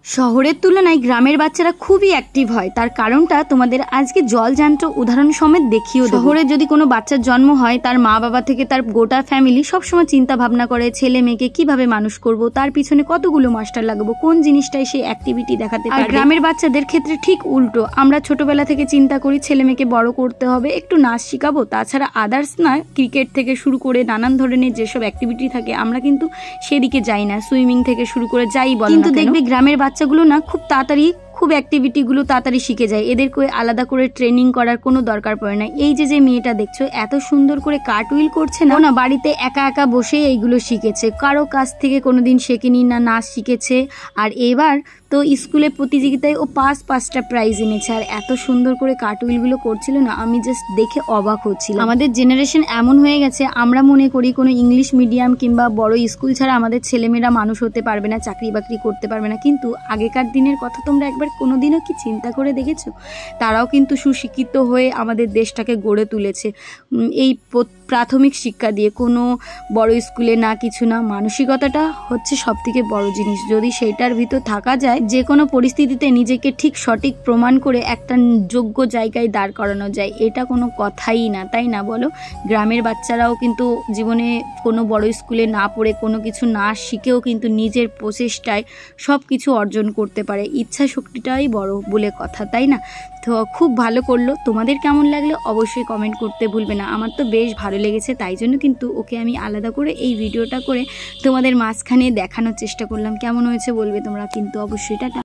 শহরের তুলনায় গ্রামের বাচ্চারা খুবই অ্যাক্টিভ হয়। তার কারণটা তোমাদের আজকে জলযান্ত্র উদাহরণ সমেত দেখিয়েও দেব। শহরে যদি কোনো বাচ্চার জন্ম হয়, তার মা বাবা থেকে তার গোটা ফ্যামিলি সবসময় চিন্তা ভাবনা করে ছেলে মেয়েকে কিভাবে মানুষ করব, তার পিছনে কতগুলো মাস্টার লাগাবো, কোন জিনিসটাই সেই অ্যাক্টিভিটি দেখাতে পারে। গ্রামের বাচ্চাদের ক্ষেত্রে ঠিক উল্টো। আমরা ছোটবেলা থেকে চিন্তা করি ছেলে মেয়েকে বড় করতে হবে, একটু নাচ শিখাবো, তাছাড়া আদার্স না, ক্রিকেট থেকে শুরু করে নানান ধরনের যেসব অ্যাক্টিভিটি থাকে আমরা কিন্তু সেদিকে যাই না, সুইমিং থেকে শুরু করে যাই বল। কিন্তু দেখবে গ্রামের বাচ্চাগুলো না খুব তাড়াতাড়ি খুব অ্যাক্টিভিটিগুলো তাড়াতাড়ি শিখে যায়। এদেরকে আলাদা করে ট্রেনিং করার কোনো দরকার পড়ে না। এই যে মেয়েটা দেখছো এত সুন্দর করে কার্টউইল করছে না, বাড়িতে একা একা বসে এইগুলো শিখেছে, কারো কাছ থেকে কোনোদিন শেখেনি, না নাচ শিখেছে। আর এবার তো স্কুলে প্রতিযোগিতায় ও 5টা প্রাইজ এনেছে। আর এত সুন্দর করে কার্টউইলগুলো করছিল না, আমি জাস্ট দেখে অবাক হচ্ছিলাম। আমাদের জেনারেশন এমন হয়ে গেছে, আমরা মনে করি কোনো ইংলিশ মিডিয়াম কিংবা বড় স্কুল ছাড়া আমাদের ছেলেমেয়েরা মানুষ হতে পারবে না, চাকরি বাকরি করতে পারবে না। কিন্তু আগেকার দিনের কথা তোমরা একবার কোনোদিনও কি চিন্তা করে দেখেছো? তারাও কিন্তু সুশিক্ষিত হয়ে আমাদের দেশটাকে গড়ে তুলেছে এই প্রাথমিক শিক্ষা দিয়ে। কোনো বড় স্কুলে না, কিছু না, মানসিকতাটা হচ্ছে সব থেকে বড় জিনিস। যদি সেইটার ভিতর থাকা যায়, যে কোনো পরিস্থিতিতে নিজেকে ঠিক সঠিক প্রমাণ করে একটা যোগ্য জায়গায় দাঁড় করানো যায়, এটা কোনো কথাই না, তাই না বলো? গ্রামের বাচ্চারাও কিন্তু জীবনে কোনো বড় স্কুলে না পড়ে, কোনো কিছু না শিখেও কিন্তু নিজের প্রচেষ্টায় সব কিছু অর্জন করতে পারে। ইচ্ছা শক্তিটাই বড় বলে কথা, তাই না? তো খুব ভালো করলো। তোমাদের কেমন লাগলো অবশ্যই কমেন্ট করতে ভুলবে না। আমার তো বেশ ভালো লেগেছে, তাই জন্য কিন্তু ওকে আমি আলাদা করে এই ভিডিওটা করে তোমাদের মাঝখানে দেখানোর চেষ্টা করলাম। কেমন হয়েছে বলবে তোমরা কিন্তু অবশ্যই। টাটা।